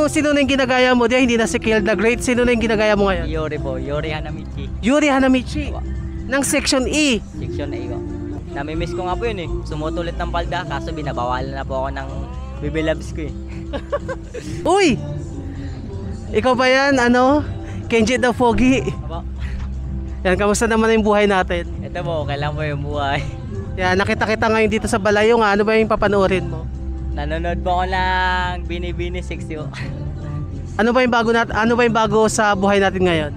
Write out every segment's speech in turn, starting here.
Sino na yung ginagaya mo? Hindi na si Kill the Great. Sino na yung ginagaya mo ngayon? Yuri po, Yuri Hanamichi. Yuri Hanamichi. Opo. Ng Section E. Section A ko. Namimiss ko nga po yun eh. Sumutulit ng palda, kaso binabawalan na po ako ng baby loves ko eh. Uy! Ikaw ba yan? Kenji the Foggy. Opo. Yan, kamusta naman yung buhay natin? Ito po, kailan po yung buhay. Yan, nakita kita ngayon dito sa Balayong. Ano ba yung papanoorin mo? Nanonood po ako ng Binibini 60. Ano ba yung bago sa buhay natin ngayon?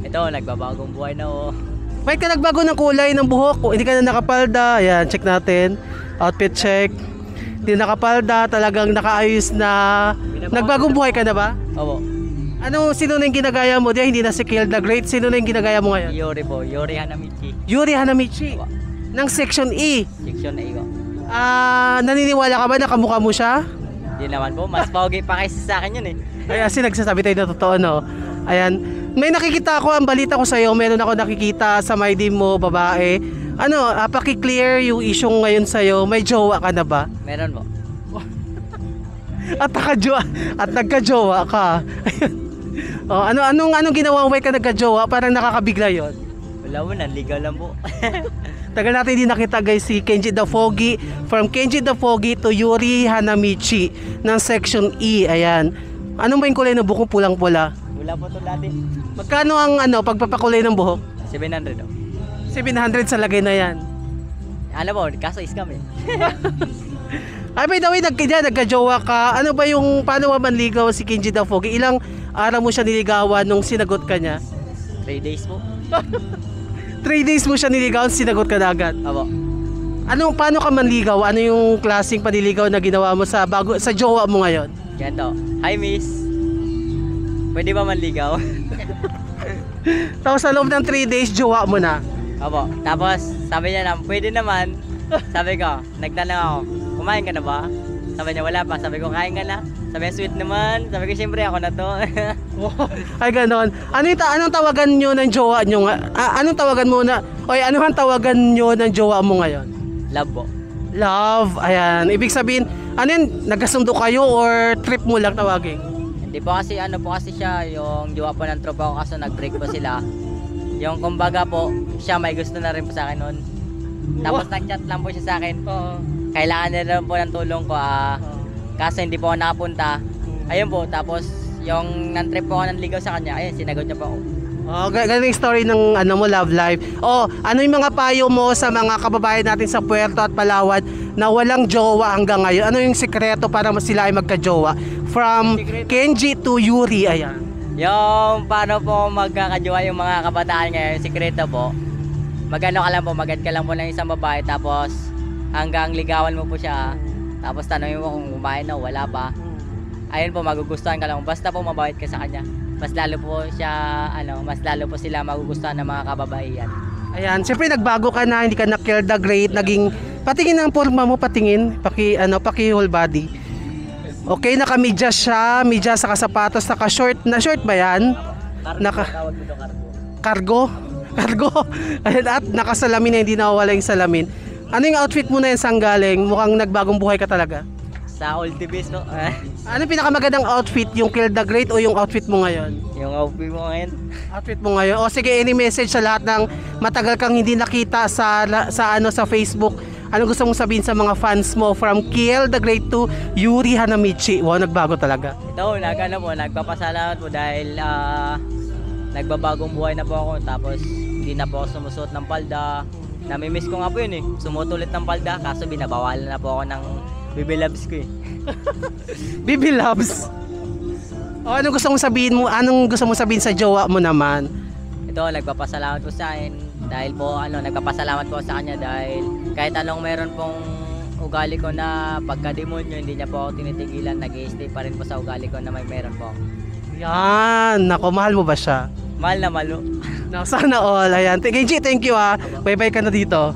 Ito, nagbabagong buhay na oh. Bakit ka nagbago ng kulay ng buhok? Kung hindi ka na nakapalda, ayan, check natin. Outfit check. Hindi nakapalda, talagang nakaayos na. Nagbagong buhay ka na ba? Opo. Sino na yung ginagaya mo? Hindi na si Kill the Great. Sino na yung ginagaya mo ngayon? Yuri po, Yuri Hanamichi. Yuri Hanamichi. Opo. Ng Section E. Section A ko. Naniniwala ka ba na kamukha mo siya? Hindi naman po, mas pogi pa kaysa sa akin yun eh. Ay, kasi nagsasabi tayo na totoo, no? Ayan. May nakikita ako, ang balita ko sa'yo, meron ako nakikita sa my DM mo, babae. Paki-clear yung issue ngayon sa'yo. May jowa ka na ba? Meron po. At nagka-jowa ka. Anong ginawa mo ka nagka-jowa? Parang nakakabigla yon. Wala mo, nanligaw lang po. Tagal natin hindi nakita guys si Kenji the Foggy. From Kenji the Foggy to Yuri Hanamichi ng Section E. Ayan. Ano ba yung kulay ng buhok? Pulang-pula. Wala po ito dati. Magkano ang pagpapakulay ng buhok? 700 oh. 700 sa lagay na yan. Alam mo, kaso scam eh. Ay, by the way, nagka-jowa ka. Paano ba manligaw si Kenji the Foggy? Ilang araw mo siya niligawan nung sinagot ka niya? 3 days po. 3 days mo siya niligawan, sinagot ka na agad. Opo. Paano ka manligaw? Ano yung klaseng panliligaw na ginawa mo sa jowa mo ngayon? Ganito. Hi miss. Pwede ba manligaw? Tapos sa loob ng 3 days, jowa mo na. Opo. Tapos sabi niya na, pwede naman. Sabi ko, nagtanong ako, kumain ka na ba? Sabi niya, wala pa. Sabi ko, kain ka na. Sabi niya, sweet naman. Sabi ko, siyempre ako na to. Ay, ganon. Anong tawagan nyo ng jowa nyo? Anong tawagan mo na? Ano ang tawagan nyo ng jowa mo ngayon? Love po. Love. Ayan. Ibig sabihin, nagkasundo kayo or trip mo lang tawagin? Hindi po kasi, po kasi siya, yung jowa po ng tropa ko kaso nag-break po sila. Yung kumbaga po, siya may gusto na rin po sa akin noon. Tapos nag-chat lang po siya sa akin. Kailangan nila po ng tulong ko. Kaso hindi po ako nakapunta. Ayun po, tapos yung nan-trip po ako ng ligaw sa kanya, ayun, sinagot niya po ako. Galing story ng mo, love life. Ano yung mga payo mo sa mga kababayan natin sa Puerto at Palawan na walang jowa hanggang ngayon? Ano yung sikreto para sila ay magka-jowa? From Kenji to Yuri, ayan. Yung paano po magkakajowa yung mga kabataan ngayon, yung sikreto po, magano ka lang po, magad ka lang po ng isang babae, tapos hanggang ligawan mo po siya, tapos tanongin mo kung kumain na, wala pa. Ayun po, magugustuhan ka lang, basta po mabait ka sa kanya. Mas lalo po sila magugustuhan ng mga kababaihan. Ayan, siyempre nagbago ka na, hindi ka na Kill the Great, patingin ang forma mo, paki whole body. Okay, naka-medyas siya, medyas sa sapatos, naka-short, na short ba yan? Tawag dito, Cargo? Ayan, at nakasalamin na hindi nawawala yung salamin. Ano yung outfit mo na yan sang galing? Mukhang nagbagong buhay ka talaga. Sa Ultibis po. Ano pinakamagandang outfit? Yung Kill the Great o yung outfit mo ngayon? Yung outfit mo ngayon. Outfit mo ngayon. Sige, any message sa lahat ng matagal kang hindi nakita sa Facebook? Ano gusto mong sabihin sa mga fans mo from Kill the Great to Yuri Hanamichi? Wow, nagbago talaga. Ito, nagpapasalamat po dahil nagbabagong buhay na po ako, tapos hindi na po ako sumusuot ng palda. Namimiss ko nga po yun eh. Sumutulit ng palda, kaso binabawalan na po ako ng baby loves ko eh. Baby loves? Anong gusto mong sabihin mo? Anong gusto mong sabihin sa jowa mo naman? Ito, nagpapasalamat po sa akin dahil po nagpapasalamat po sa kanya dahil kahit anong meron pong ugali ko na pagka-demonyo, hindi niya po ako tinitigilan, nag-i-stay pa rin po sa ugali ko na may meron po. Yan, nako, mahal mo ba siya? Mahal na malo. Sana all. Ayan. Kenji, thank you. Bye-bye ka na dito.